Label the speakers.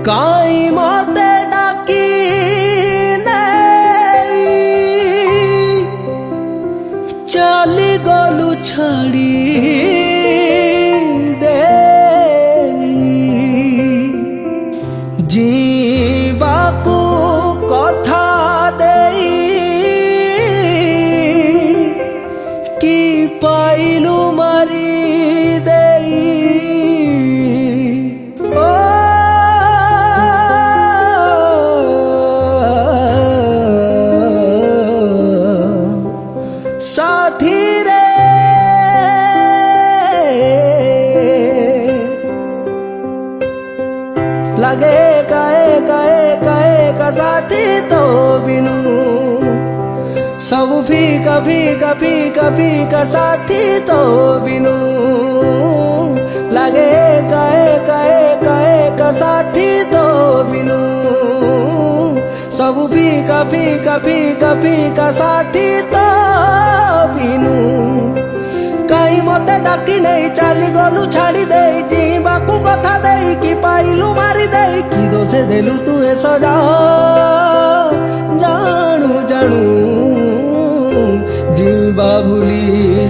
Speaker 1: काई मते डाकी नहीं चली गलु छाड़ी दे जीवाकू कथा देई कि पाइलु मारी देई साथी रे लगे काए काए काए का साथी तो बिनु सब फीका फीका फीका फीका साथी तो बिनु लगे काए काए काए का साथी तो बिनु सब फीका फीका फीका फीका साथी तो बिनु काई मते डाकी नहीं चली गलु छाड़ी दे जीवाकू कथा दे कि पाइलु मारी दे कि दोषे देलु तू ए सजा जानू जानू जीवा भूली